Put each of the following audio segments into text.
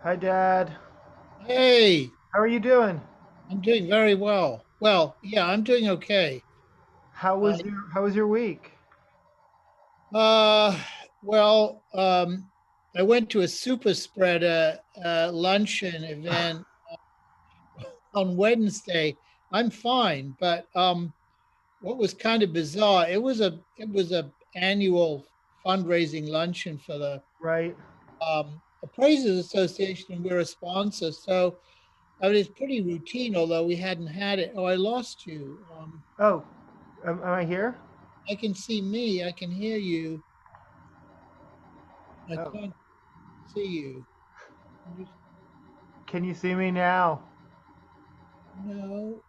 Hi, Dad. Hey, How are you doing? I'm doing very well. Well, yeah, I'm doing okay. How Uh, was your week? uh, I went to a super spreader luncheon event on Wednesday. I'm fine, but what was kind of bizarre, it was a annual fundraising luncheon for the Right. Appraisers Association, and we're a sponsor. So I mean, it's pretty routine, although we hadn't had it. Oh, I lost you. Oh, am I here? I can see me. I can hear you. I Oh, can't see you. You- can you see me now? No,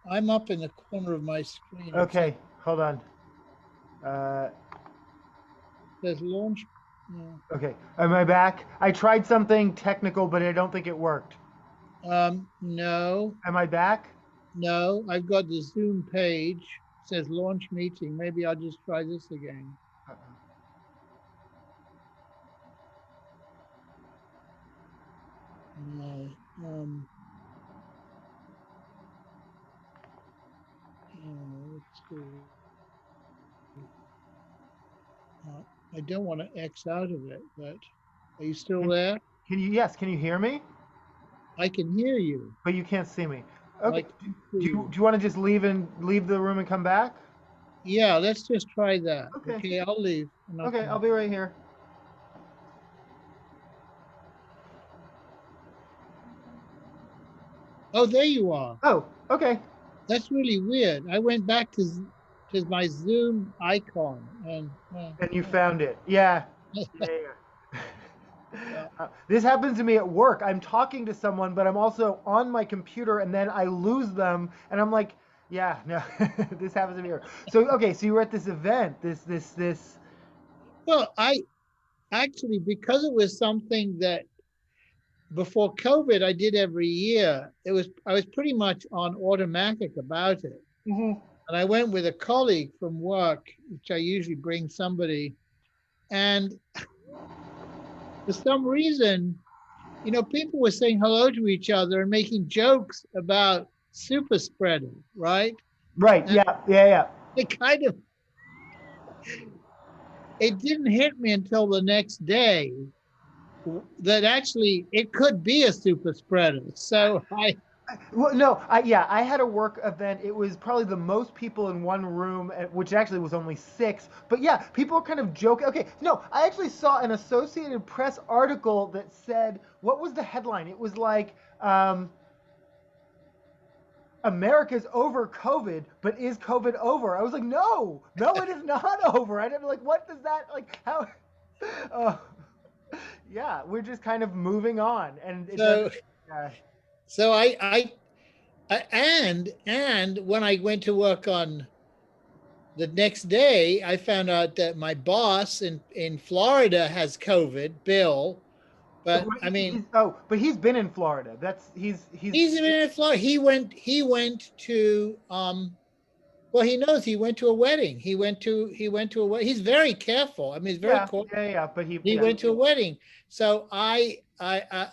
I'm up in the corner of my screen. It Okay, hold on. Uh, says launch. No. okay, am I back? I tried something technical, but I don't think it worked. No, Am I back? no. I've got the Zoom page. It says launch meeting. Maybe I'll just try this again. No. Let's see. Uh, I don't want to X out of it, but are you still Can, there? can you? Yes. Can you hear me? I can hear you. But you can't see me. I Okay. Do, can see do you you. do you want to just leave the room and come back? Yeah, let's just try that. Okay. Okay, I'll leave and I'll Okay, come I'll back. be right here. Oh, there you are. Oh, okay. That's really weird. I went back to my Zoom icon and And you found it. Yeah. Yeah. Yeah. This happens to me at work. I'm talking to someone, but I'm also on my computer, and then I lose them, and I'm like, yeah, no, this happens to me here. So, okay, so you were at this event, this. well, I actually because it was something that before COVID I did every year. I was pretty much on automatic about it. Mhm. And I went with a colleague from work, which I usually bring somebody. And for some reason, people were saying hello to each other and making jokes about super spreader, right? Right? And Yeah, yeah, yeah. it kind of it didn't hit me until the next day that actually it could be a super spreader. So I Well, no, yeah, I had a work event. It was probably the most people in one room, which actually was only six. But yeah, people are kind of joking. Okay, no, I actually saw an Associated Press article that said, what was the headline? It was like, America's over COVID, but is COVID over? I was like, no, no, it is not over. I didn't like, what does that like? How? Uh, yeah, we're just kind of moving on, and it doesn't. so Uh, so and when I went to work on the next day, I found out that my boss in Florida has COVID, Bill. But I mean, but he's been in Florida. He's he's even in Florida. He went to well, he knows he went to a wedding. He went to a wedding. He's very careful. I mean, he's very yeah, cautious. yeah, yeah. But He went to a wedding. So I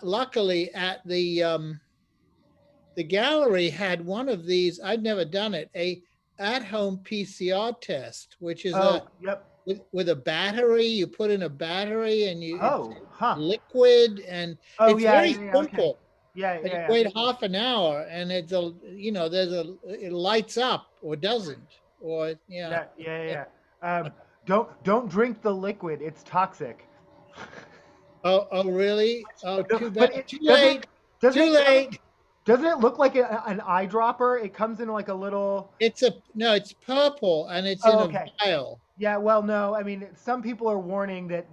luckily at the gallery had one of these. I'd never done it. A at home PCR test, which is a Oh, yep. with a battery. You put in a battery and it's Oh, huh. liquid and Oh, it's yeah, very yeah, yeah. Okay. simple. Yeah, And you yeah, wait half an hour and it lights up or doesn't or yeah. yeah, yeah, yeah, yeah. Don't drink the liquid. It's toxic. Oh really? Oh, No, too bad. but it Too doesn't it late. doesn't Too it come late. doesn't it look like an eyedropper? It comes in like a little. It's a no. It's purple and it's in Oh, a okay. vial. Yeah, well, no. I mean, some people are warning that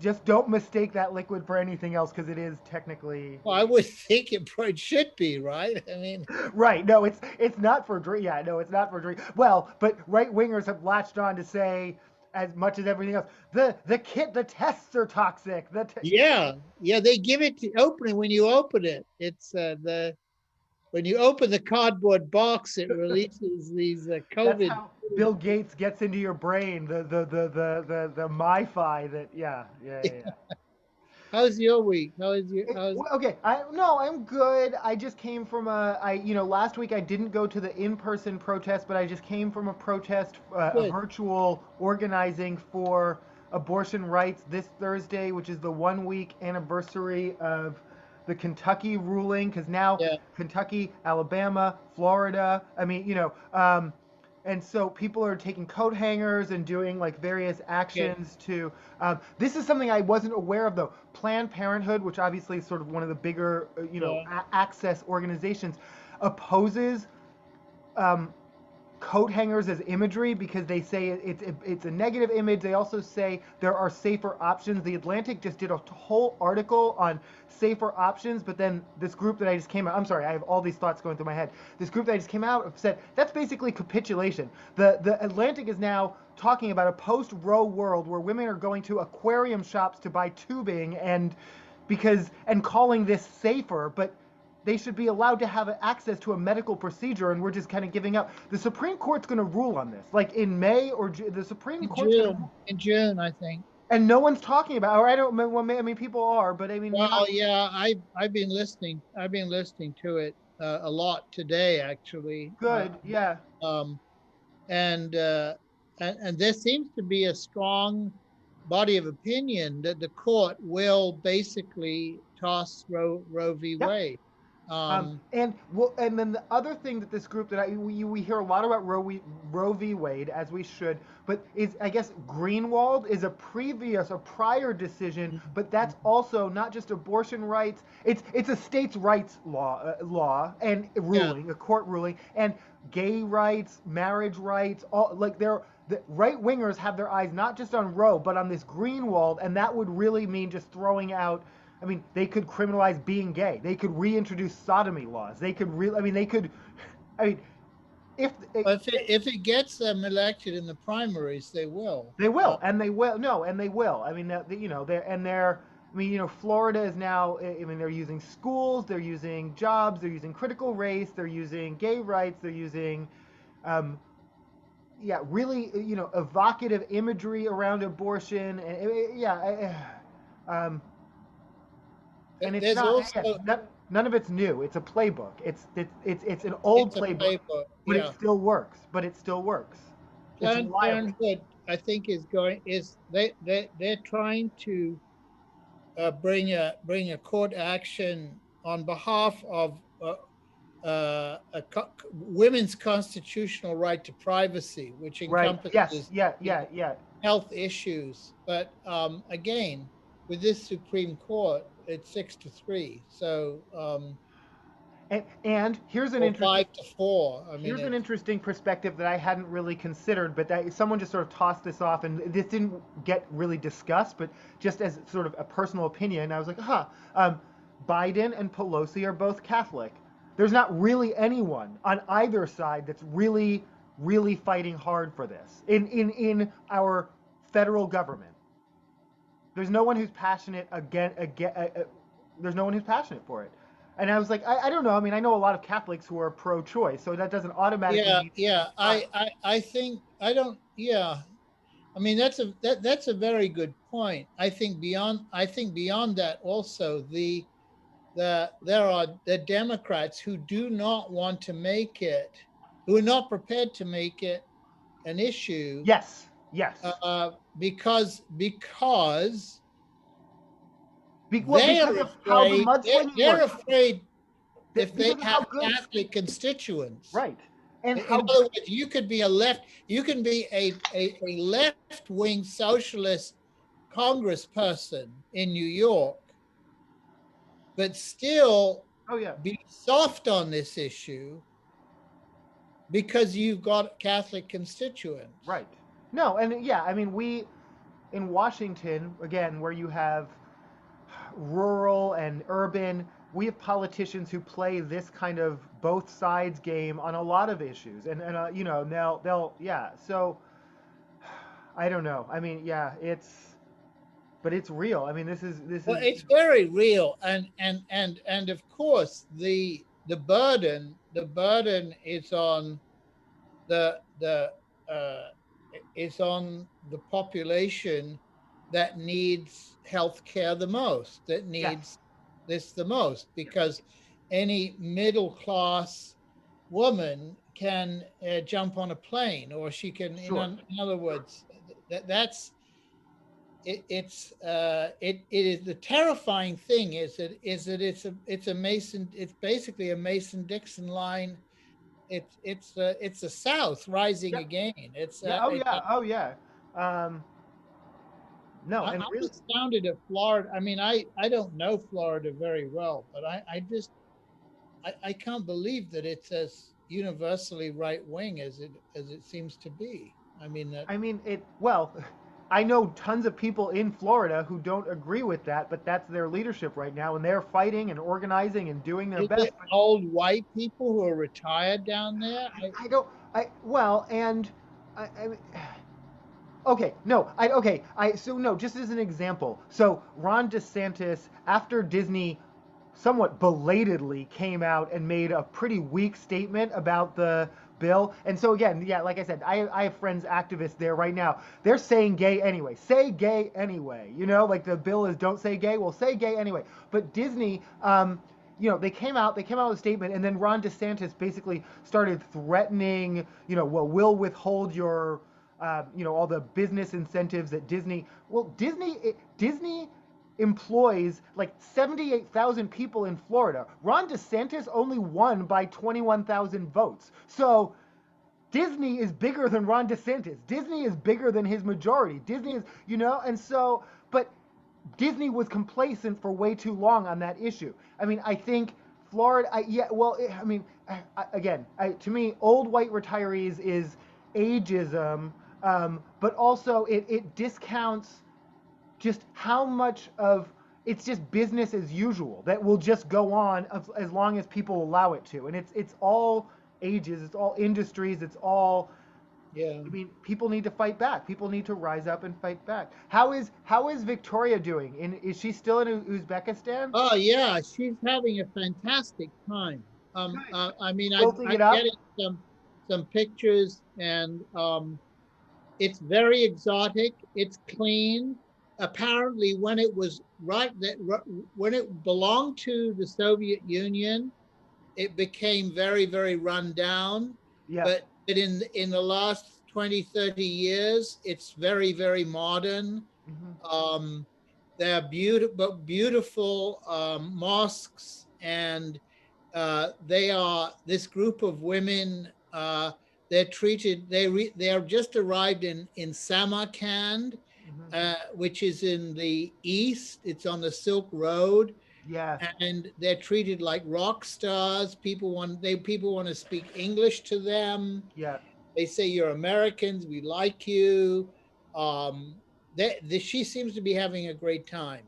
just don't mistake that liquid for anything else because it is technically Well, I would think it should be right. I mean, right. No, it's not for drink. Yeah, no, it's not for drink. Well, but right wingers have latched on to say as much as everything else. The tests are toxic. yeah, yeah. They give it to opening when you open it. It's the when you open the cardboard box, it releases these That's COVID. how Bill Gates gets into your brain. The MiFi that. Yeah, yeah, yeah, yeah. how's your week? Okay, I'm good. I just came from last week I didn't go to the in-person protest, but I just came from a protest, a Good. virtual organizing for abortion rights this Thursday, which is the 1 week anniversary of the Kentucky ruling, because now Yeah, Kentucky, Alabama, Florida, and so people are taking coat hangers and doing like various okay. actions to. This is something I wasn't aware of though. Planned Parenthood, which obviously is sort of one of the bigger, Yeah, access organizations, opposes um, coat hangers as imagery because they say it's a negative image. They also say there are safer options. The Atlantic just did a whole article on safer options, but then this group that I just came out, I'm sorry, I have all these thoughts going through my head. This group that I just came out said that's basically capitulation. The Atlantic is now talking about a post-Roe world where women are going to aquarium shops to buy tubing and calling this safer, but they should be allowed to have access to a medical procedure, and we're just kind of giving up. The Supreme Court's going to rule on this, like in May or the Supreme Court's going to, In June, I think. and no one's talking about. Or I don't. Well, I mean, people are, but I mean, not Well, yeah, I've been listening. I've been listening to it a lot today, actually. good. Yeah, Um, and, uh, and there seems to be a strong body of opinion that the court will basically toss Roe v. yeah. Wade. And then the other thing that this group that we hear a lot about Roe v. Wade, as we should, but is I guess Greenwald is a prior decision, but that's also not just abortion rights. It's a states' rights law and Yeah, ruling, a court ruling, and gay rights, marriage rights, all like the right wingers have their eyes not just on Roe, but on this Greenwald, and that would really mean just throwing out. I mean, they could criminalize being gay. They could reintroduce sodomy laws. They could I mean, they could. I mean, if but if it gets them elected in the primaries, they will. they will, and they will. No, and they will. I mean, they're. I mean, Florida is now. I mean, they're using schools. They're using jobs. They're using critical race. They're using gay rights. They're using. Um, yeah, really, evocative imagery around abortion, and and it's There's not, also none of it's new. It's a playbook. It's an old it's a playbook, playbook. but it Yeah. still works. But it still works. It's Planned reliable. Parenthood, I think, they're trying to bring a court action on behalf of women's constitutional right to privacy, which Right. Yes. encompasses Yeah. you Yeah. know, Yeah. health issues. But again, with this Supreme Court, it's 6-3, so And here's an or interesting 5-4. I mean, here's an it's interesting perspective that I hadn't really considered, but that someone just sort of tossed this off, and this didn't get really discussed, but just as sort of a personal opinion, I was like, Biden and Pelosi are both Catholic. There's not really anyone on either side that's really, really fighting hard for this in our federal government. There's no one who's passionate there's no one who's passionate for it. And I was like, I don't know. I mean, I know a lot of Catholics who are pro-choice, so that doesn't automatically yeah, mean. yeah. Uh, I think I don't. Yeah, I mean that's a very good point. I think beyond that also there are the Democrats who do not want to make it, who are not prepared to make it an issue yes, yes. because Well, they because are of how the afraid. mudslinging They're works. afraid if they Because of how have good. Catholic constituents. Right. And In how. other words, you can be a left-wing socialist congressperson in New York, but still Oh yeah. be soft on this issue because you've got Catholic constituents. Right. No, and yeah, I mean, in Washington again, where you have rural and urban, we have politicians who play this kind of both sides game on a lot of issues, and they'll yeah. So I don't know. I mean, yeah, but it's real. I mean, this Well, is it's very real, and of course the burden is on the is on the population that needs health care the most, that Yes. needs this the most, because any middle class woman can jump on a plane, or she can, Sure. in other words, that's it is the terrifying thing is that it's a Mason, it's basically a Mason-Dixon line. It's the South rising Yep. again. It's Yeah. Oh yeah. Oh yeah. Um, no, and I'm really, astounded at Florida. I mean, I don't know Florida very well, but I just I can't believe that it's as universally right wing as it seems to be. I mean that I mean, well, I know tons of people in Florida who don't agree with that, but that's their leadership right now, and they're fighting and organizing and doing their is it best. But old white people who are retired down there? I don't, well, and I mean, okay, no, so no, just as an example. So Ron DeSantis, after Disney somewhat belatedly came out and made a pretty weak statement about the bill. And so again, yeah, like I said, I have friends activists there right now. They're saying gay anyway. Say gay anyway. You know, like the bill is don't say gay. Well, say gay anyway. But Disney, they came out with a statement, and then Ron DeSantis basically started threatening, well, we'll withhold your, all the business incentives at Disney. Well, Disney employs like 78,000 people in Florida. Ron DeSantis only won by 21,000 votes. So Disney is bigger than Ron DeSantis. Disney is bigger than his majority. Disney is, and so, but Disney was complacent for way too long on that issue. I mean, I think Florida, yeah, well, I mean, again, to me, old white retirees is ageism, but also it discounts just how much of it's just business as usual that will just go on as long as people allow it to, and it's all ages, it's all industries, it's all. Yeah. I mean, people need to fight back. People need to rise up and fight back. How is Victoria doing? Is she still in Uzbekistan? Oh yeah, she's having a fantastic time. Good. I mean, Quilting I'm it up. getting some pictures, and it's very exotic. It's clean. Apparently, when it was when it belonged to the Soviet Union, it became very, very run down. Yeah. But in the last 20, 30 years, it's very, very modern. Hmm. Um, they're beautiful mosques, and they are this group of women. They're treated. They are just arrived in Samarkand, Hmm. which is in the east. It's on the Silk Road, Yes. and they're treated like rock stars. People want to speak English to them. Yeah. They say, you're Americans, we like you. Um, she seems to be having a great time.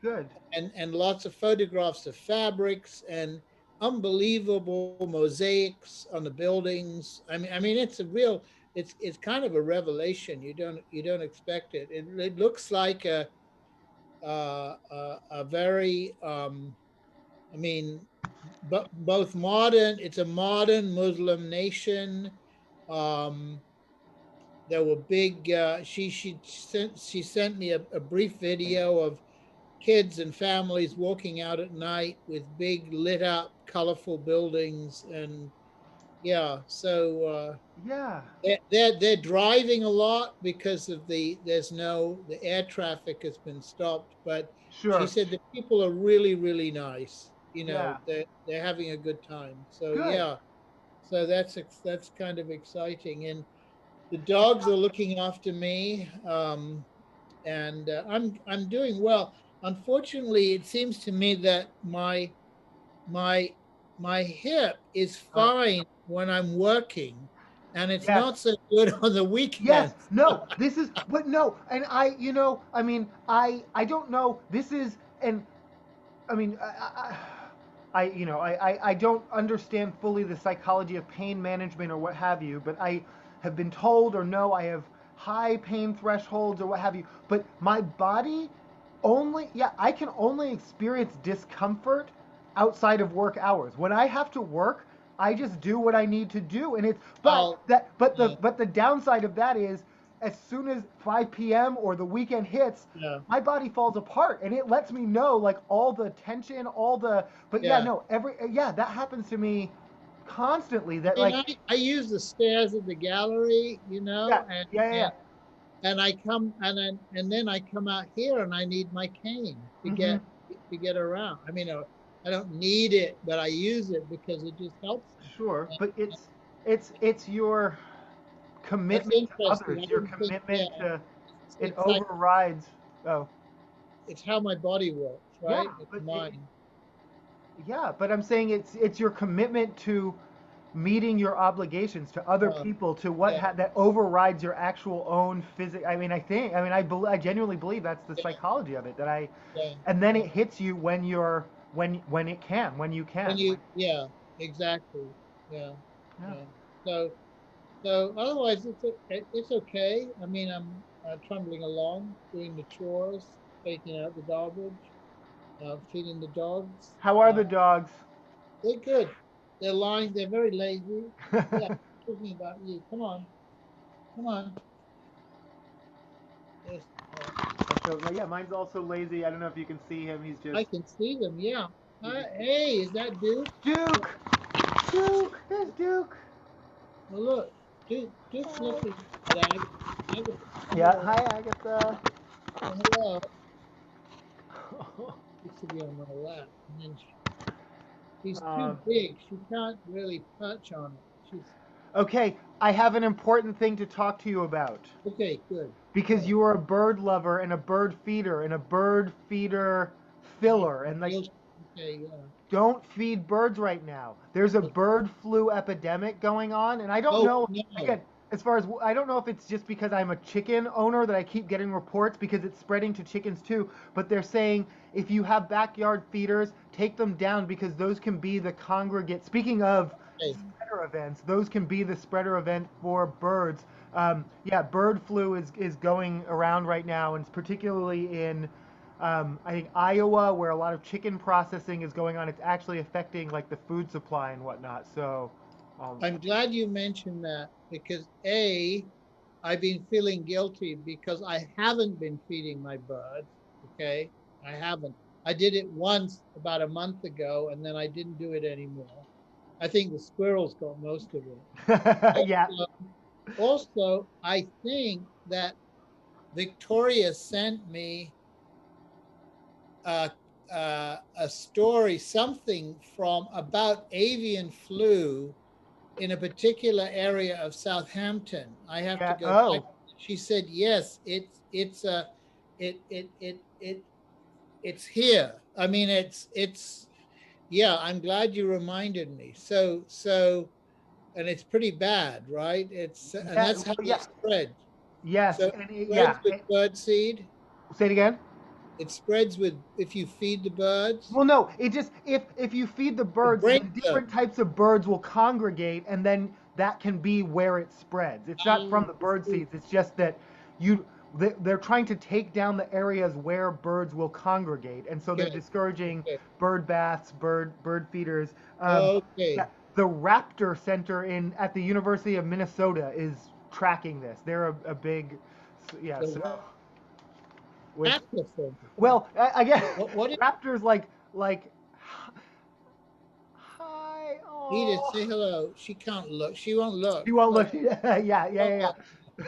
Good. And lots of photographs of fabrics and unbelievable mosaics on the buildings. I mean, it's kind of a revelation. You don't expect it. It looks like a very I mean, but both modern. It's a modern Muslim nation. Um, there were big. She sent me a brief video of kids and families walking out at night with big lit up, colorful buildings, and yeah. So Yeah. they're driving a lot because of the air traffic has been stopped. But she Sure. said the people are really, really nice. Yeah. They're having a good time. So Good. yeah, so that's kind of exciting. And the dogs are looking after me, and I'm doing well. Unfortunately, it seems to me that my my hip is Uh, fine when I'm working, and it's yes. not so good on the Yes, weekends. no, this is, but no, and I mean, I don't know. This is, and I mean, I don't understand fully the psychology of pain management or what have you, but I have been told or know I have high pain thresholds or what have you. But my body only, yeah, I can only experience discomfort outside of work hours. When I have to work, I just do what I need to do, and it's, but Well, that, but the yeah, but the downside of that is as soon as 5 p.m. or the weekend hits, Yeah. my body falls apart, and it lets me know like all the tension, all the. But yeah, Yeah. no, that happens to me constantly. That I mean, like I use the stairs at the gallery, yeah, and yeah, yeah, I come and then I come out here and I need my cane yeah. Hmm. to get around. I mean, I don't need it, but I use it because it just helps me. Sure, And but it's your that's commitment to interesting. others, I your didn't think. Yeah, commitment to it it's like overrides. Oh, it's how my body works, yeah, right? It's but mine. yeah, but I'm saying it's your commitment to meeting your obligations to other Uh, people to what yeah, that overrides your actual own physics. I mean, I genuinely believe that's the yeah, psychology of it. yeah, And then yeah. it hits you when when you When can. you, yeah, exactly. Yeah, Yeah. yeah. So, otherwise, it's okay. I mean, I'm trundling along, doing the chores, taking out the garbage, feeding the dogs. How are the dogs? They're good. They're lying. They're very lazy. Yeah, talking about you. Come on, come on. Yes, So yeah, mine's also lazy. I don't know if you can see him. He's just I can see them. Yeah. he's just Hey, is that Duke? Duke. Duke. There's Duke. Well, look, Duke's looking at Agatha. Yeah. Hello, Hi, Agatha. hello. Used to be on my lap, and then she's too um, big. She can't really perch on it. She's okay, I have an important thing to talk to you about. okay. Good, Because good. you are a bird lover and a bird feeder I filler and like feel okay. Yeah. don't feed birds right now. There's a Okay. bird flu epidemic going on and I don't Oh know no. again as far as I don't know if it's just because I'm a chicken owner that I keep getting reports because it's spreading to chickens too, but they're saying if you have backyard feeders, take them down because those can be the congregate. Speaking of Okay. spreader events, those can be the spreader event for birds. Yeah, bird flu is going around right now, and it's particularly in I think Iowa, where a lot of chicken processing is going on. It's actually affecting like the food supply and whatnot. So, um, I'm glad you mentioned that because I've been feeling guilty because I haven't been feeding my birds. Okay, I haven't. I did it once about a month ago, and then I didn't do it anymore. I think the squirrels got most of it. yeah, Also, I think that Victoria sent me a, a story, something from about avian flu in a particular area of Southampton. I have to yeah. go back. Oh, She said, yes, it's a it it it it it's here. I mean, it's yeah. I'm glad you reminded me. And it's pretty bad, right? It's and yeah. that's how Well, it yeah. spreads. Yes, So it and spreads with bird seed. say it again. It spreads with if you feed the birds, Well, no, it just if you feed the it birds, brings then different them. types of birds will congregate, and then that can be where it spreads. It's not from the I bird see. seeds. It's just that you they're trying to take down the areas where birds will congregate, and so they're Okay, discouraging okay, bird baths, bird feeders. Yeah, okay. the Raptor Center in at the University of Minnesota is tracking this. They're a big, yeah. The So with raptor center. Huh. well, again, What is raptors like hi. Edith? Oh, Say hello. She can't look. She won't look. you won't No, look. Yeah, yeah, no, yeah, no. yeah.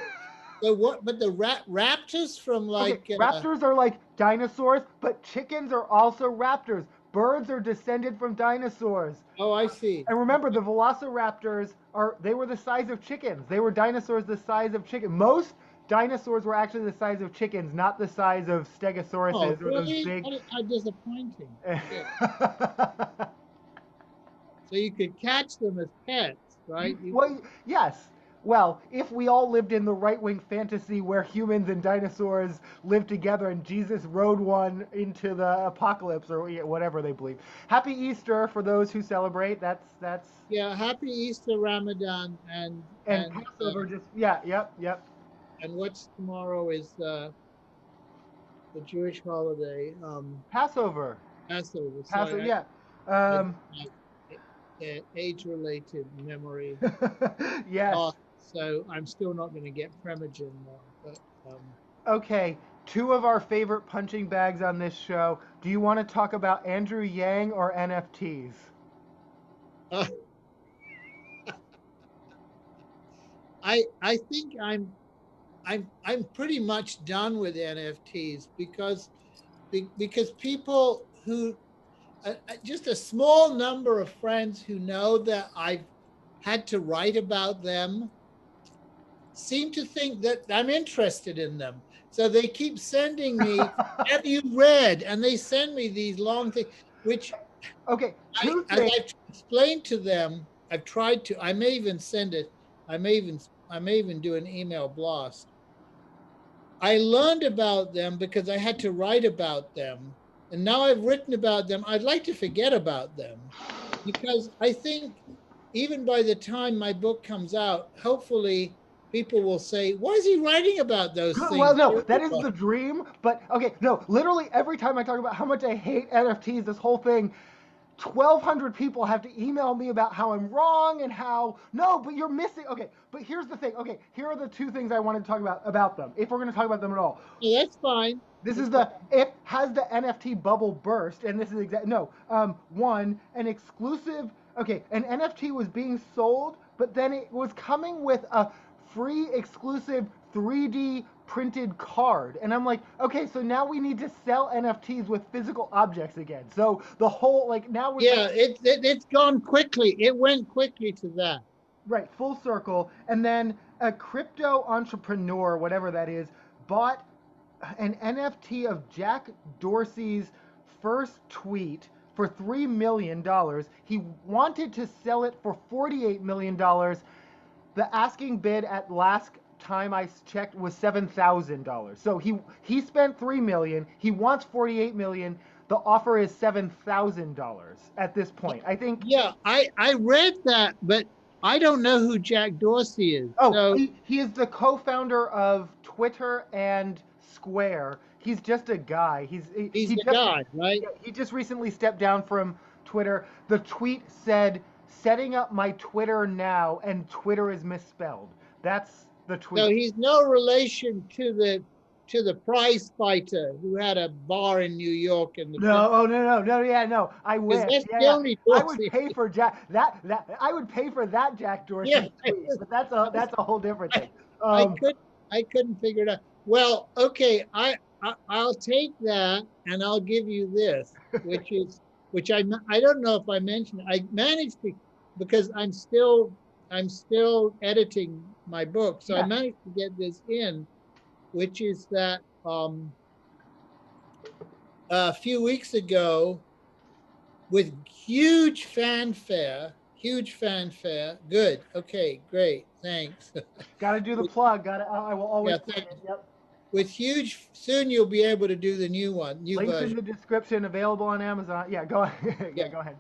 So what? But the raptors from Okay, like raptors are like dinosaurs, but chickens are also raptors. Birds are descended from dinosaurs. oh, I see. And remember, the velociraptors they were the size of chickens. They were dinosaurs the size of chickens. Most dinosaurs were actually the size of chickens, not the size of Oh, stegosauruses or those really? big. How disappointing. Yeah. So you could catch them as pets, right? You could, Well, yes. Well, if we all lived in the right wing fantasy where humans and dinosaurs lived together and Jesus rode one into the apocalypse or whatever they believe. Happy Easter for those who celebrate. That's yeah. Happy Easter, Ramadan, and Passover just yeah, yep, yep. and what's tomorrow is the Jewish holiday, Passover. Passover. Passover, Sorry, yeah. I Um age-related memory yes. loss. So I'm still not going to get Primogen now. But Okay, two of our favorite punching bags on this show. Do you want to talk about Andrew Yang or NFTs? uh, I think I'm pretty much done with NFTs because people who just a small number of friends who know that I've had to write about them seem to think that I'm interested in them. So they keep sending me, have you read? And they send me these long things, which Okay, two as things. I've explained to them, I've tried to, I may even send it, I may even do an email blast. I learned about them because I had to write about them. And now I've written about them, I'd like to forget about them because I think even by the time my book comes out, hopefully people will say, why is he writing about those Well, things? no, that is the dream. But okay, no, literally every time I talk about how much I hate NFTs, this whole thing, 1,200 people have to email me about how I'm wrong and how no, but you're missing. Okay, but here's the thing. Okay, here are the two things I wanted to talk about them. If we're going to talk about them at all, Yeah, that's fine. this is That's fine. the if has the NFT bubble burst, and this is exact no. One an exclusive. Okay, an NFT was being sold, but then it was coming with a free exclusive 3D printed card, and I'm like, okay, so now we need to sell NFTs with physical objects again. So the whole like now we're like Yeah, it's gone quickly. It went quickly to that. right full circle, and then a crypto entrepreneur, whatever that is, bought an NFT of Jack Dorsey's first tweet for $3 million. He wanted to sell it for $48 million. The asking bid at last time I checked was $7,000. So he spent $3 million. He wants $48 million. The offer is $7,000 at this point. I think. Yeah, I read that, but I don't know who Jack Dorsey is. Oh, So he is the co-founder of Twitter and Square. He's just a guy. he's He the just guy, right? yeah, he just recently stepped down from Twitter. The tweet said, "Setting up my Twitter now," and Twitter is misspelled. That's the So tweet. he's no relation to the prize fighter who had a bar in New York in the No, oh no, yeah, no. I because wish, that's yeah, the yeah. only I would Dorsey. pay for I would pay for that Jack Yeah, Dorsey tweet, but that's a whole different thing. I Um, could I couldn't figure it out. Well, okay, I'll take that and I'll give you this, which I don't know if I mentioned. I managed to because I'm still editing my book, so I yeah, managed to get this in, which is that a few weeks ago with huge fanfare. Good. Okay, great. Thanks. got to do the plug. Got to. I will always Yeah, plug it. Yep. with huge soon you'll be able to do the new one, new Links in version. the description, available on Amazon. Yeah, go ahead. Yeah, Yeah. go ahead.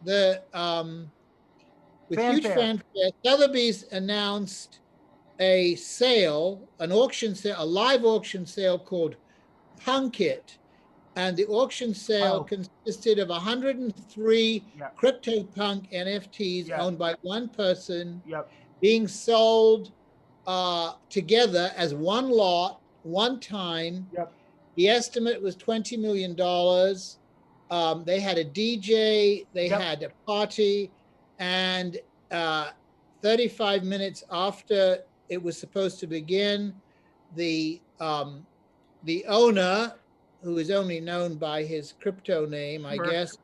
The with huge Fanfare. fanfare, Sotheby's announced a sale, an auction sale, a live auction sale called Punkit. And the auction sale Oh, consisted of 103 yeah, CryptoPunk NFTs yeah, owned by one person yep, being sold together as one lot, one time. yep. The estimate was $20 million. They had a DJ, they Yep. had a party, and 35 minutes after it was supposed to begin, the owner, who is only known by his crypto name, I Sure. guess,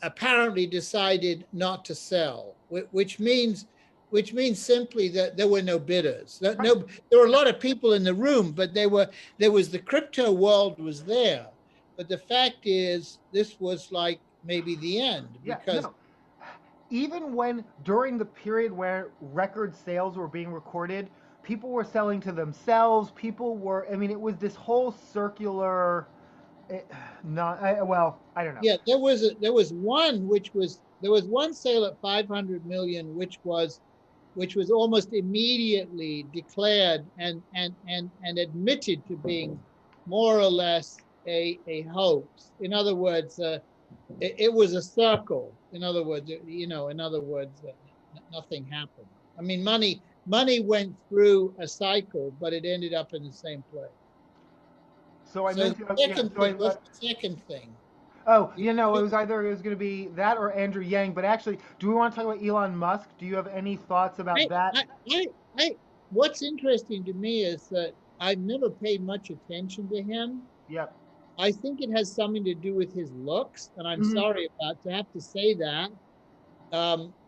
apparently decided not to sell, which means simply that there were no bidders. Right. No, there were a lot of people in the room, but there was the crypto world was there. But the fact is, this was like maybe the end Yeah. because No. Even when during the period where record sales were being recorded, people were selling to themselves. People were. I mean, it was this whole circular. eh, Not. Well, I don't know. yeah, there was one there was one sale at 500 million, which was almost immediately declared and admitted to being more or less a hoax. In other words, it was a circle. In other words, in other words, nothing happened. I mean, money went through a cycle, but it ended up in the same place. So I So meant the to, yeah. second thing, what's the second thing? Oh, you know, it was going to be that or Andrew Yang. But actually, do we want to talk about Elon Musk? Do you have any thoughts about I, that? I, I, I, what's interesting to me is that I've never paid much attention to him. Yep. I think it has something to do with his looks, and I'm Hmm. sorry about to have to say that.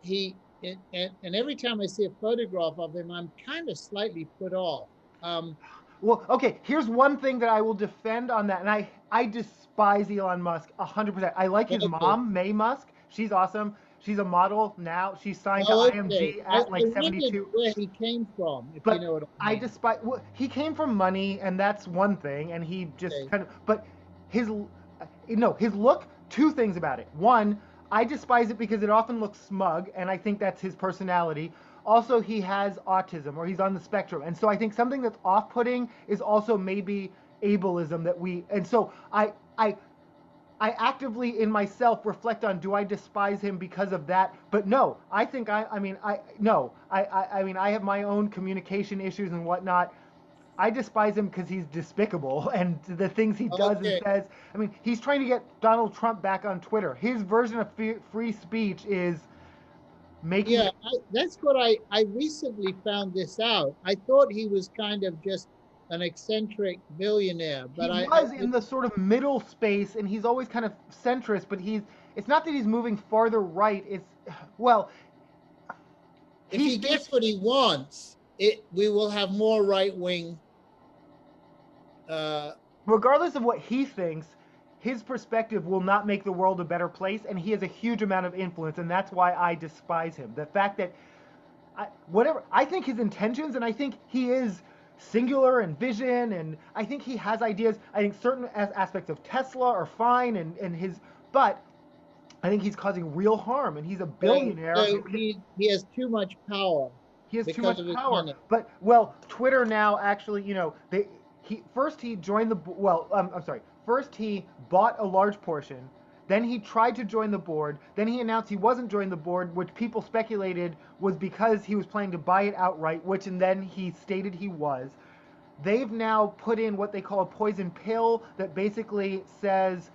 He and every time I see a photograph of him, I'm kind of slightly put off. Um, Well, okay. Here's one thing that I will defend on that, and I despise Elon Musk 100%. I like his okay, mom, May Musk. She's awesome. She's a model now. She's signed to oh, okay. IMG I at like wondered 72. where he came from, if you But know what I I mean. despise. Well, he came from money, and that's one thing. And he just Okay. kind of. But his, no, his look. Two things about it. One, I despise it because it often looks smug, and I think that's his personality. Also, he has autism, or he's on the spectrum, and so I think something that's off-putting is also maybe ableism that we. And so I actively in myself reflect on, do I despise him because of that? But no, I think I mean I no I mean I have my own communication issues and whatnot. I despise him because he's despicable and the things he does and Okay. says. I mean, he's trying to get Donald Trump back on Twitter. His version of free speech is making Yeah, it. that's what I recently found this out. I thought he was kind of just an eccentric billionaire, He but was in the sort of middle space, and he's always kind of centrist. But he's. It's not that he's moving farther right. It's well, if he he thinks gets what he wants, we will have more right wing. Uh, regardless of what he thinks, his perspective will not make the world a better place, and he has a huge amount of influence, and that's why I despise him. The fact that, whatever, I think his intentions, and I think he is singular and vision, and I think he has ideas. I think certain aspects of Tesla are fine, and his, but I think he's causing real harm, and he's a billionaire so who can, he has too much power he has too because much of his power. money. But well, Twitter now actually, you know, he joined the well. I'm sorry. First he bought a large portion. Then he tried to join the board. Then he announced he wasn't joining the board, which people speculated was because he was planning to buy it outright, which and then he stated he was. They've now put in what they call a poison pill that basically says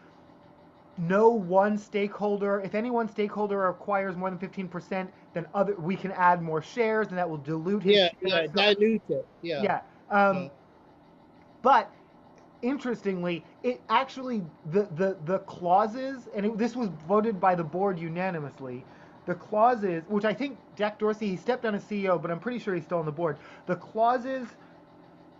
no one stakeholder, if any one stakeholder acquires more than 15%, then we can add more shares and that will dilute his Yeah, shares. yeah, So dilute it. Yeah. yeah, Uh, but interestingly, it actually the clauses, and this was voted by the board unanimously. The clauses, which I think Jack Dorsey, he stepped down as CEO, but I'm pretty sure he's still on the board. The clauses,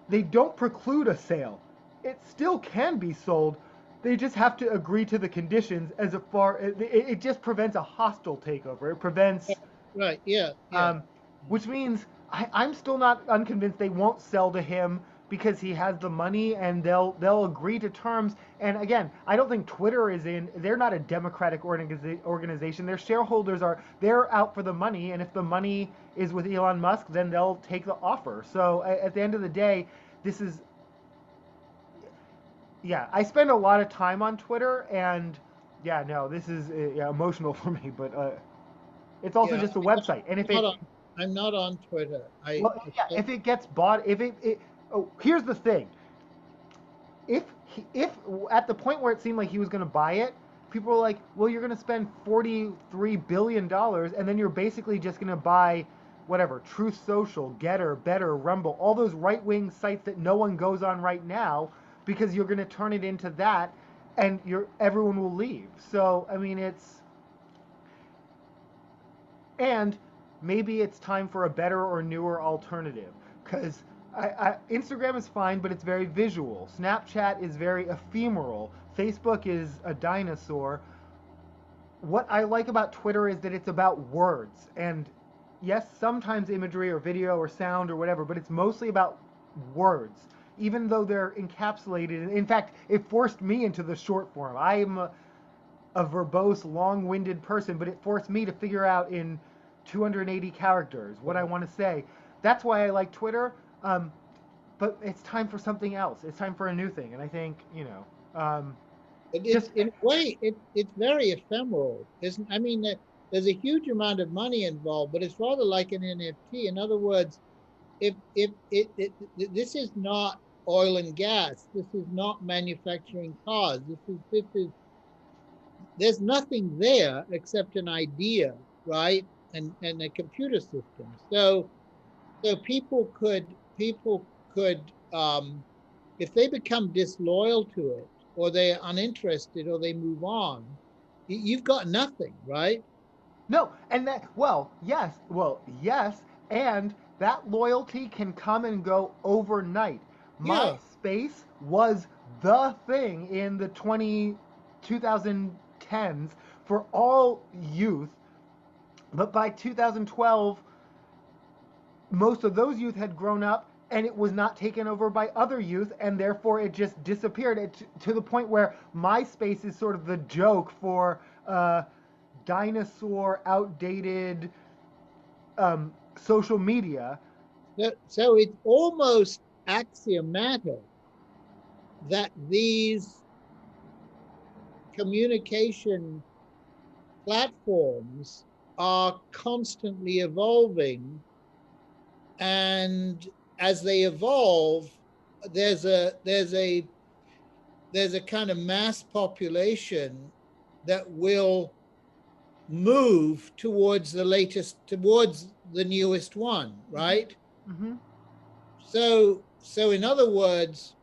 they don't preclude a sale. It still can be sold. They just have to agree to the conditions. It just prevents a hostile takeover. It prevents, right. Yeah. Yeah. um, which means I'm still not unconvinced they won't sell to him because he has the money and they'll agree to terms. And again, I don't think Twitter is in. They're not a democratic organization. Their shareholders are. They're out for the money, and if the money is with Elon Musk, then they'll take the offer. So at the end of the day, this is. Yeah, I spend a lot of time on Twitter, and yeah, no, this is yeah, emotional for me, but it's also Yeah. just a website. And if I'm not it, on, I'm not on Twitter. well, yeah, if it gets bought, oh, here's the thing: if at the point where it seemed like he was going to buy it, people were like, well, you're going to spend $43 billion, and then you're basically just going to buy whatever Truth Social, Getter, Better, Rumble, all those right wing sites that no one goes on right now, because you're going to turn it into that, and everyone will leave. So I mean, and maybe it's time for a better or newer alternative, because Instagram is fine, but it's very visual. Snapchat is very ephemeral. Facebook is a dinosaur. What I like about Twitter is that it's about words, and yes, sometimes imagery or video or sound or whatever, but it's mostly about words, even though they're encapsulated. In fact, it forced me into the short form. I'm a verbose, long-winded person, but it forced me to figure out in 280 characters what I want to say. That's why I like Twitter. But it's time for something else. It's time for a new thing, and I think But just in a way, it's very ephemeral, isn't? I mean, there's a huge amount of money involved, but it's rather like an NFT. In other words, if this is not oil and gas, this is not manufacturing cars. This is there's nothing there except an idea, right? And a computer system. So people could if they become disloyal to it, or they're uninterested, or they move on, you've got nothing, right? No, and that, yes, and that loyalty can come and go overnight. Yeah. MySpace was the thing in the 2010s for all youth, but by 2012, most of those youth had grown up and it was not taken over by other youth, and therefore it just disappeared to the point where MySpace is sort of the joke for dinosaur, outdated social media. So it's almost axiomatic that these communication platforms are constantly evolving, and as they evolve, there's a kind of mass population that will move towards the newest one, right? Mm-hmm. So in other words,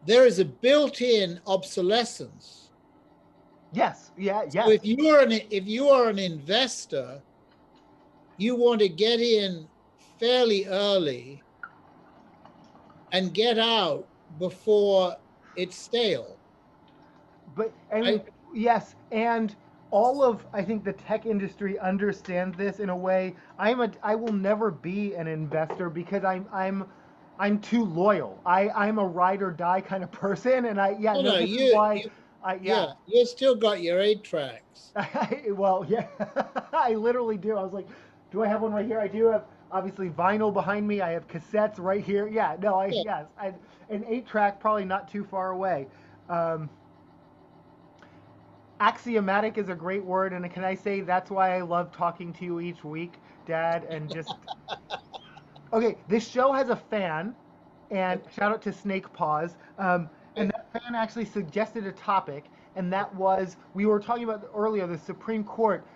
there is a built-in obsolescence. Yes, yeah, So yes. if you are an investor, you want to get in fairly early and get out before it's stale, But I mean, right? yes, and I think the tech industry understands this in a way. I will never be an investor because I'm too loyal. I'm a ride or die kind of person, and I yeah Oh no, no, this is why I yeah, yeah. you still got your 8 tracks. Well, yeah, I literally do. I was like, do I have one right here? I do have obviously vinyl behind me. I have cassettes right here. Yeah, no, Yeah. yes, an 8 track probably not too far away. Um, Axiomatic is a great word, and can I say that's why I love talking to you each week, Dad, and just okay. This show has a fan, and shout out to Snake Paws. And that fan actually suggested a topic, and that was we were talking about earlier the Supreme Court,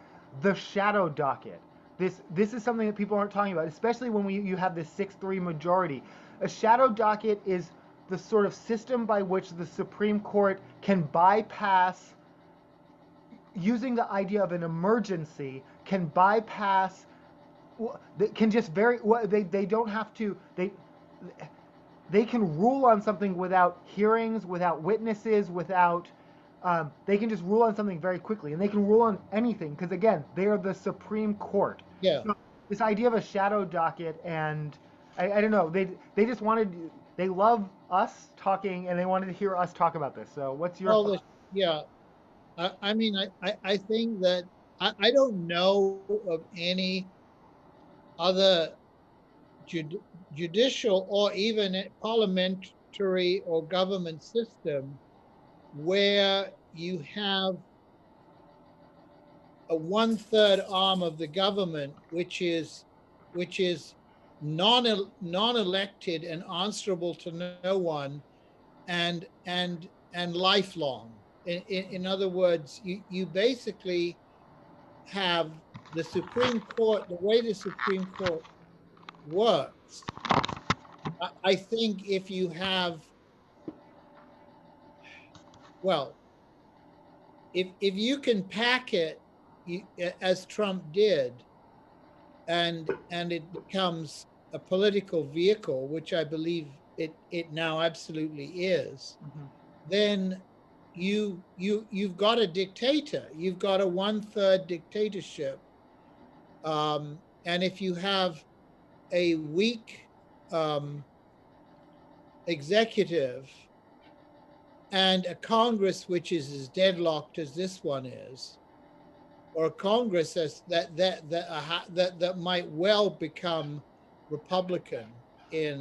the shadow docket. This is something that people aren't talking about, especially when you have this 6-3 majority. A shadow docket is the sort of system by which the Supreme Court can bypass using the idea of an emergency can bypass they can just very they don't have to they can rule on something without hearings, without witnesses, without they can just rule on something very quickly, and they can rule on anything because again they are the Supreme Court. Yeah. So this idea of a shadow docket, and I don't know, they just wanted they love us talking and they wanted to hear us talk about this. So what's your Well, thought? yeah. I mean, I think that I don't know of any other jud- judicial or even parliamentary or government system where you have a one-third arm of the government which is non-elected and answerable to no one, and lifelong. In other words, you basically have the Supreme Court, the way the Supreme Court works. I think if you have, well, if you can pack it as Trump did, and it becomes a political vehicle, which I believe it now absolutely is, Mm-hmm. then you've got a dictator. You've got a one-third dictatorship. And if you have a weak um, executive and a Congress which is as deadlocked as this one is, or a Congress that might well become Republican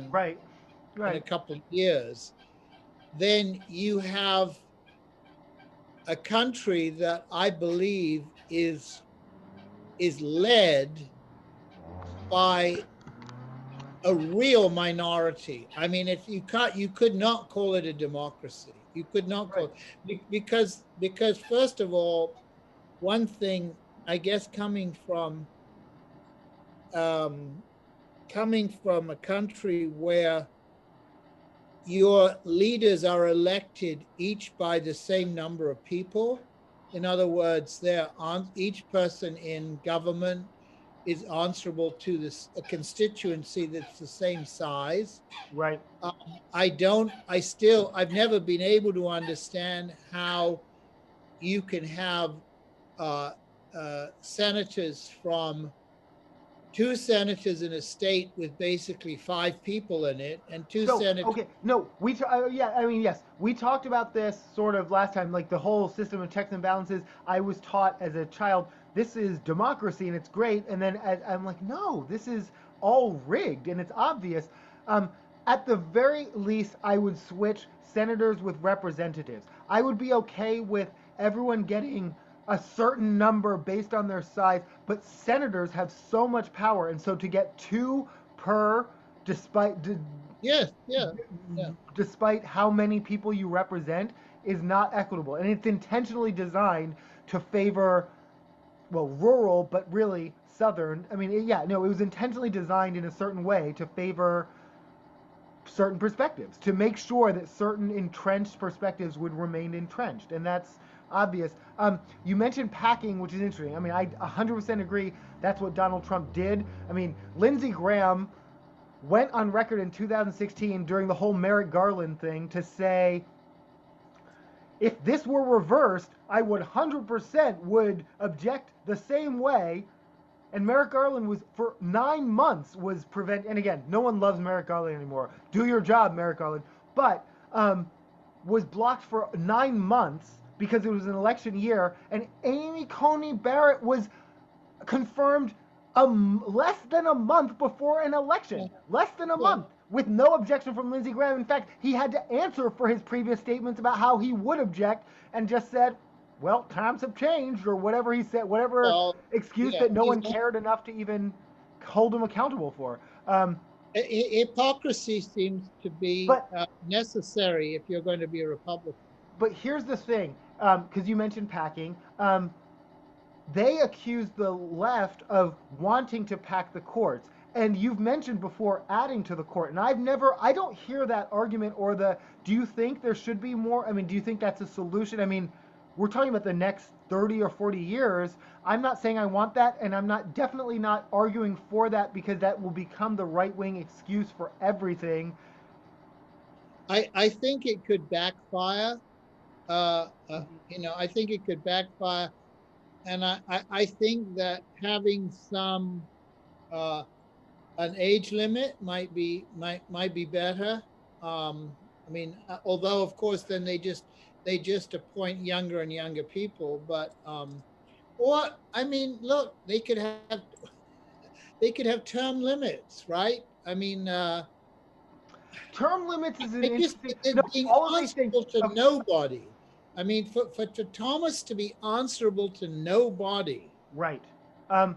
Right, in a right. couple of years, then you have a country that I believe is is led by a real minority. I mean, if you could not call it a democracy. You could not call it, because first of all, one thing, I guess, um, coming from a country where your leaders are elected each by the same number of people. In other words, each person in government is answerable to a constituency that's the same size. Right. I've never been able to understand how you can have uh, senators from two senators in a state with basically 5 people in it, and two So, senators. okay, no, yeah, I mean, yes, we talked about this sort of last time, like the whole system of checks and balances. I was taught as a child, this is democracy and it's great. And then I'm like, no, this is all rigged and it's obvious. Um, at the very least, I would switch senators with representatives. I would be okay with everyone getting a certain number based on their size, but senators have so much power. And so to get two per, despite Yes, yeah, yeah. despite how many people you represent, is not equitable. And it's intentionally designed to favor, well, rural, but really southern. I mean, yeah, no, it was intentionally designed in a certain way to favor certain perspectives, to make sure that certain entrenched perspectives would remain entrenched. And that's obvious. You mentioned packing, which is interesting. I mean, I 100% agree that's what Donald Trump did. I mean, Lindsey Graham went on record in 2016 during the whole Merrick Garland thing to say, if this were reversed, I would 100% would object the same way. And Merrick Garland was, for 9 months, was and again, no one loves Merrick Garland anymore. Do your job, Merrick Garland. But was blocked for 9 months because it was an election year, and Amy Coney Barrett was confirmed less than a month before an election. Less than a month, with no objection from Lindsey Graham. In fact, he had to answer for his previous statements about how he would object, and just said, well, times have changed, or whatever he said, whatever excuse that no one cared enough to even hold him accountable for. Hypocrisy seems to be necessary if you're going to be a Republican. But here's the thing, because you mentioned packing. They accuse the left of wanting to pack the courts. And you've mentioned before adding to the court. And I don't hear that argument or do you think there should be more? I mean, do you think that's a solution? I mean, we're talking about the next 30 or 40 years. I'm not saying I want that, and I'm definitely not arguing for that, because that will become the right-wing excuse for everything. I think it could backfire. I think it could backfire. And I think that having an age limit might be better. I mean, although of course then they just appoint younger and younger people, but or I mean, look, they could have term limits, right? I mean, term limits is an interesting. Being answerable to nobody. I mean, for Thomas to be answerable to nobody, right? I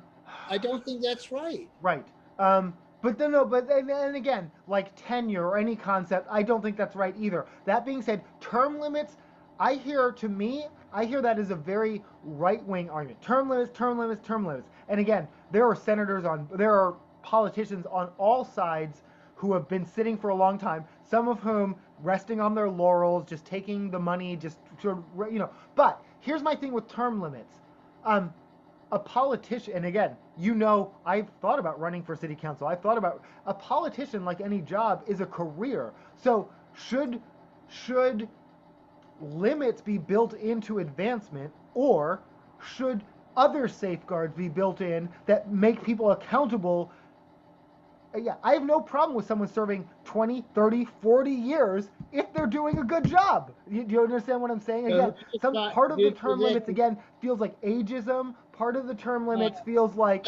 don't think that's right. Right. But then, no, but and again, like tenure or any concept, I don't think that's right either. That being said, term limits, I hear that as a very right-wing argument. Term limits, term limits, term limits. And again, there are politicians on all sides who have been sitting for a long time, some of whom resting on their laurels, just taking the money, just sort of, But here's my thing with term limits. A politician, and again, I've thought about running for city council. I've thought about a politician, like any job, is a career. So should limits be built into advancement, or should other safeguards be built in that make people accountable? Yeah, I have no problem with someone serving 20, 30, 40 years if they're doing a good job. Do you understand what I'm saying? Again, part of the term limits, again, feels like ageism. Part of the term limits feels like...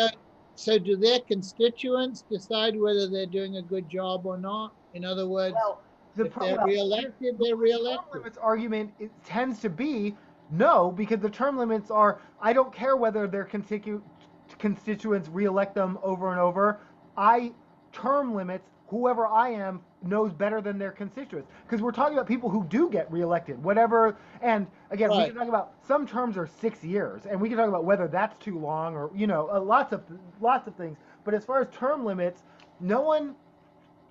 So do their constituents decide whether they're doing a good job or not? In other words, if they're reelected, they're reelected. The term limits argument, it tends to be no, because the term limits are, I don't care whether their constituents reelect them over and over. Term limits, whoever I am knows better than their constituents, because we're talking about people who do get reelected, whatever. And again, we Right. can talk about some terms are 6 years, and we can talk about whether that's too long, or lots of things. But as far as term limits, no one.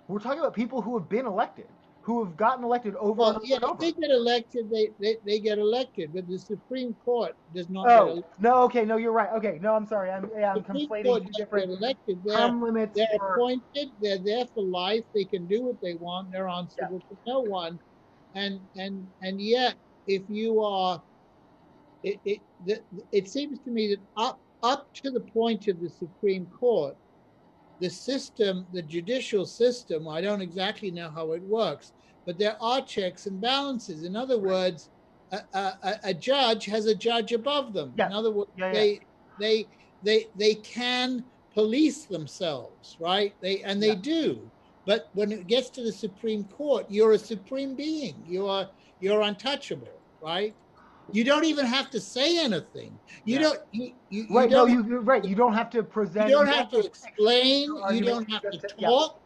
We're talking about people who have been elected, who have gotten elected over and Well, over yeah, and if over. they get elected, they get elected, but the Supreme Court does not get Oh elected. no, okay, no, you're right. Okay, no, I'm sorry, I'm Supreme conflating Court two doesn't get different elected. term limits They're for. appointed. They're there for life. They can do what they want. They're Yeah, answerable to no one. And yet, if you are, it seems to me that up to the point of the Supreme Court, the system, the judicial system, I don't exactly know how it works, but there are checks and balances. In other right. words, a judge has a judge above them. In Yes. other words, Yeah, yeah, they can police themselves, right? They yeah, do. But when it gets to the Supreme Court, you're a supreme being. You're untouchable, right? You don't even have to say anything. You yeah. don't you Right. No, don't have you're right. You don't have to you present. don't You don't have have to to explain explain. your You argument. don't have to Yeah. talk.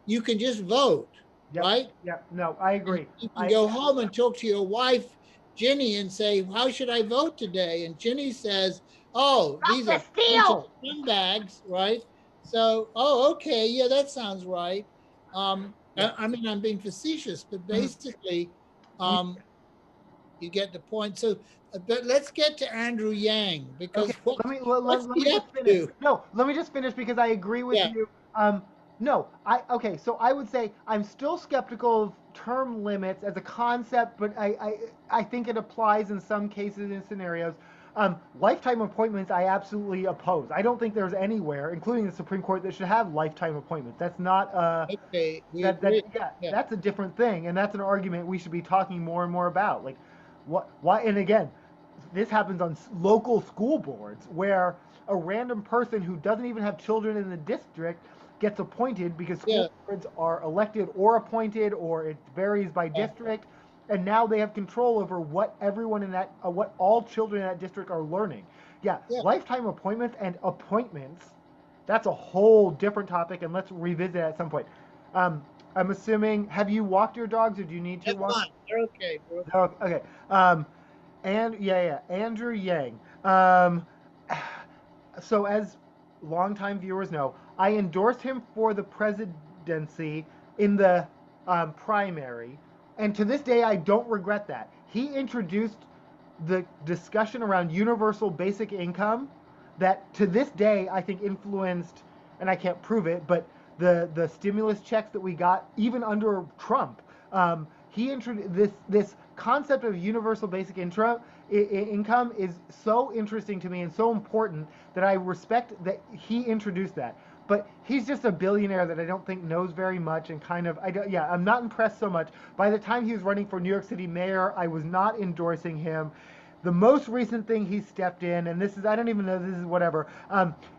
You can just vote, Yep. right? Yep. No, I And agree. you can I go home and talk to your wife, Ginny, and say, "How should I vote today?" And Ginny says, "Oh, Stop these are the a bunch of steal. scumbags, right?" So, oh, okay, yeah, that sounds right. Yeah. I mean, I'm being facetious, but Mhm. basically, We um, you get the point. So, but let's get to Andrew Yang Okay, because what what's let me he just up finish. to? No, let me just finish because I agree with Yeah, you. No, okay. So I would say I'm still skeptical of term limits as a concept, but I think it applies in some cases and scenarios. Lifetime appointments, I absolutely oppose. I don't think there's anywhere, including the Supreme Court, that should have lifetime appointments. That's not okay, we that agree. yeah, Yeah. that's a different thing, and that's an argument we should be talking more and more about. Like, what? Why? And again, this happens on local school boards where a random person who doesn't even have children in the district gets appointed because school Yeah, boards are elected or appointed, or it varies by yeah, district, and now they have control over what everyone in that, what all children in that district are learning. Yeah, yeah. lifetime appointments and appointments. That's a whole different topic, and let's revisit it at some point. Um, I'm assuming, have you walked your dogs, or do you need to They're walk? fine. They're okay, bro. Oh, okay. And yeah, Andrew Yang. Um, so as longtime viewers know, I endorsed him for the presidency in the primary, and to this day, I don't regret that. He introduced the discussion around universal basic income that to this day I think influenced, and I can't prove it, but the stimulus checks that we got even under Trump. He introduced this concept of universal basic income is so interesting to me and so important that I respect that he introduced that. But he's just a billionaire that I don't think knows very much, and kind of I'm not impressed so much. By the time he was running for New York City mayor, I was not endorsing him. The most recent thing he stepped in, and this is, I don't even know, this is whatever.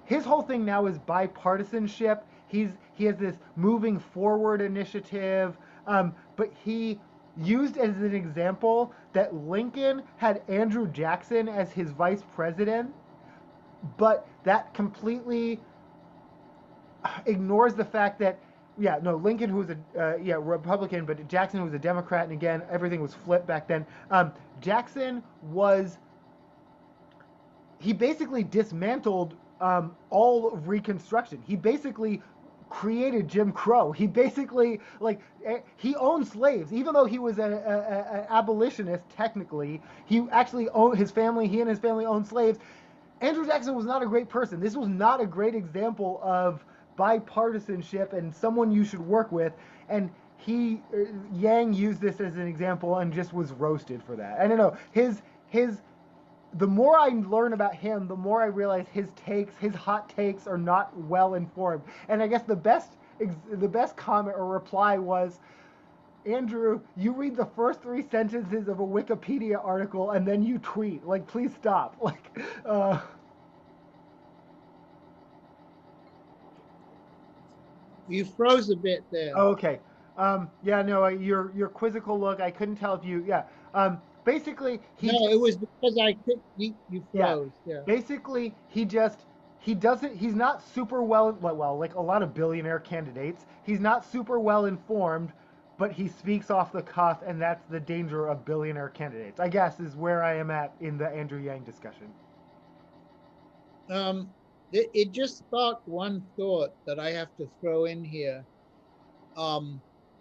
His whole thing now is bipartisanship. He has this moving forward initiative, but he used as an example that Lincoln had Andrew Jackson as his vice president, but that completely ignores the fact that, yeah, no, Lincoln, who was a Republican, but Jackson was a Democrat, and again, everything was flipped back then. Jackson was, he basically dismantled all of Reconstruction. He basically created Jim Crow. He basically, like, he owned slaves, even though he was an abolitionist. Technically, he actually owned, his family, he and his family owned slaves. Andrew Jackson was not a great person. This was not a great example of bipartisanship and someone you should work with. And Yang used this as an example and just was roasted for that. I don't know. His the more I learn about him, the more I realize his hot takes are not well informed. And I guess the best comment or reply was, Andrew, you read the first three sentences of a Wikipedia article and then you tweet. Like, please stop. Like, You froze a bit there. okay. Yeah, no, your quizzical look. I couldn't tell if you. Yeah. Basically, No, it was because I could. You yeah. froze. Yeah. Basically, he's not super well, like a lot of billionaire candidates, he's not super well informed, but he speaks off the cuff, and that's the danger of billionaire candidates, I guess, is where I am at in the Andrew Yang discussion. It just sparked one thought that I have to throw in here.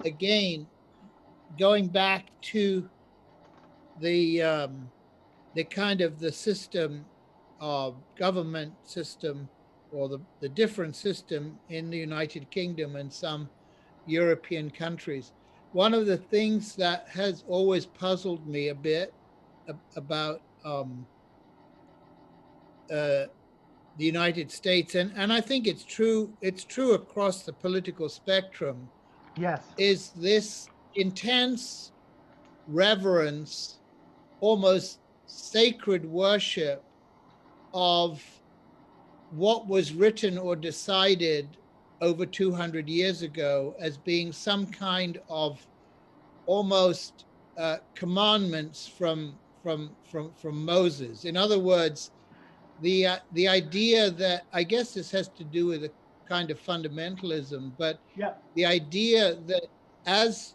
Again, going back to the kind of the system of government system, or the different system in the United Kingdom and some European countries. One of the things that has always puzzled me a bit about the United States, and I think it's true across the political spectrum, Yes. is this intense reverence, almost sacred worship of what was written or decided over 200 years ago as being some kind of almost commandments from Moses. In other words, the idea that, I guess this has to do with a kind of fundamentalism, but Yeah. the idea that as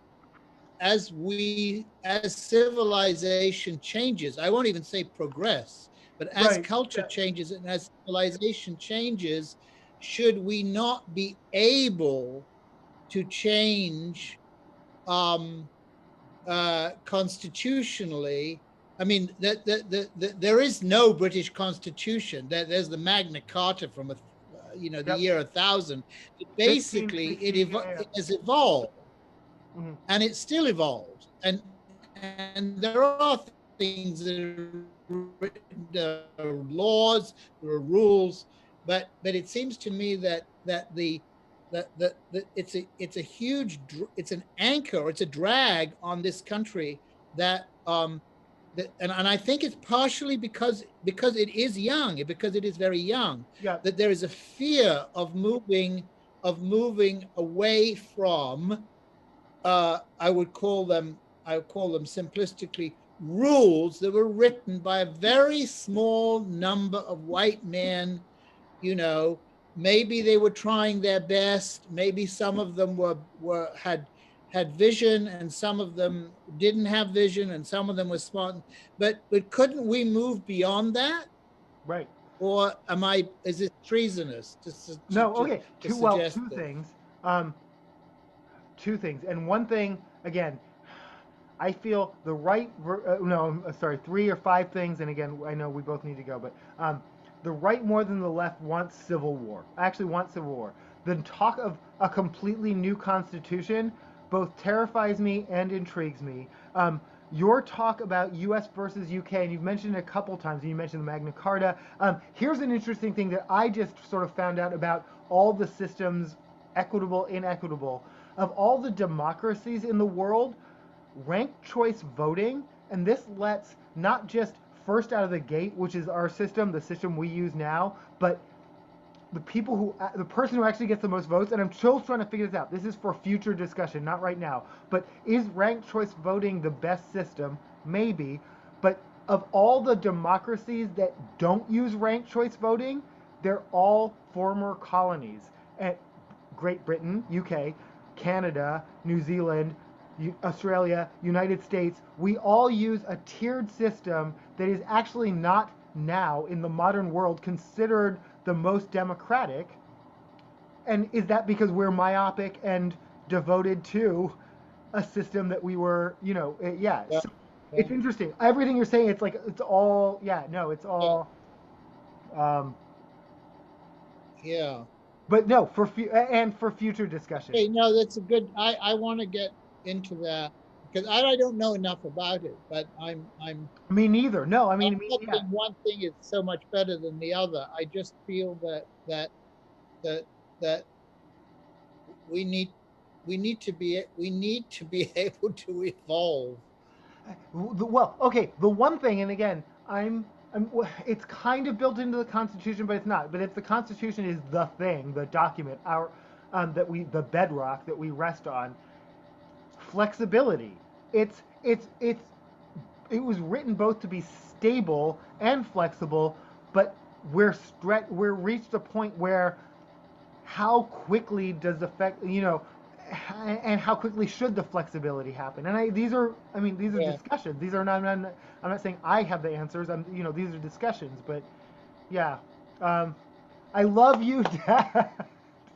civilization changes, I won't even say progress, but as Right. culture Yeah. changes and as civilization changes, should we not be able to change um, constitutionally? I mean, there is no British constitution. There's the Magna Carta from the Yep. year 1000. Basically, 1560. Yeah. it has evolved, Hmm. and it still evolves. And there are things that are written, there are laws, there are rules, but it seems to me that it's a huge, it's an anchor, it's a drag on this country that and I think it's partially because it is young, because it is very young, Yeah. that there is a fear of moving away from I would call them simplistically rules that were written by a very small number of white men. You know, maybe they were trying their best. Maybe some of them had vision, and some of them didn't have vision, and some of them were smart. But couldn't we move beyond that? Right. Or is it treasonous No. Okay. to Two suggest this? things. Um, two things, and one thing again. I feel the right. No, sorry, three or five things, and again, I know we both need to go, but the right more than the left wants civil war. Actually, wants civil war. The talk of a completely new constitution both terrifies me and intrigues me. Your talk about U.S. versus U.K., and you've mentioned it a couple times, and you mentioned the Magna Carta. Here's an interesting thing that I just sort of found out about all the systems, equitable, inequitable, of all the democracies in the world, ranked choice voting, and this lets not just first out of the gate, which is our system, the system we use now, but the person who actually gets the most votes, and I'm still trying to figure this out. This is for future discussion, not right now. But is ranked choice voting the best system? Maybe. But of all the democracies that don't use ranked choice voting, they're all former colonies. And Great Britain, UK, Canada, New Zealand, Australia, United States, we all use a tiered system that is actually not now in the modern world considered the most democratic. And is that because we're myopic and devoted to a system that we were, yeah. Yeah, So yeah, it's interesting. Everything you're saying, it's like, it's all, yeah, no, it's yeah. all, um, Yeah. but no, and for future discussion. Okay, no, that's a good. I want to get into that because I don't know enough about it, but Me neither. No, I I'm mean, not yeah. saying one thing is so much better than the other. I just feel that that we need we need to be able to evolve. Well, okay, the one thing, and again, it's kind of built into the Constitution, but it's not. But if the Constitution is the thing, the document, the bedrock that we rest on, flexibility. It was written both to be stable and flexible, but we're reached a point where how quickly does the and how quickly should the flexibility happen? And these are Yeah. discussions. These are not, I'm not saying I have the answers. These are discussions, but yeah. Um, I love you, Dad.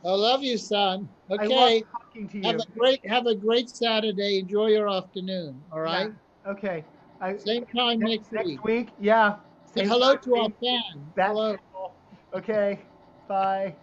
I love you, son. I love Okay. talking to Have you. have a great Saturday. Enjoy your afternoon. All Yeah. right. Okay. I Same time next next week. week. Yeah. Say Same hello time, to our same fan. bat Hello. channel. Okay. Bye.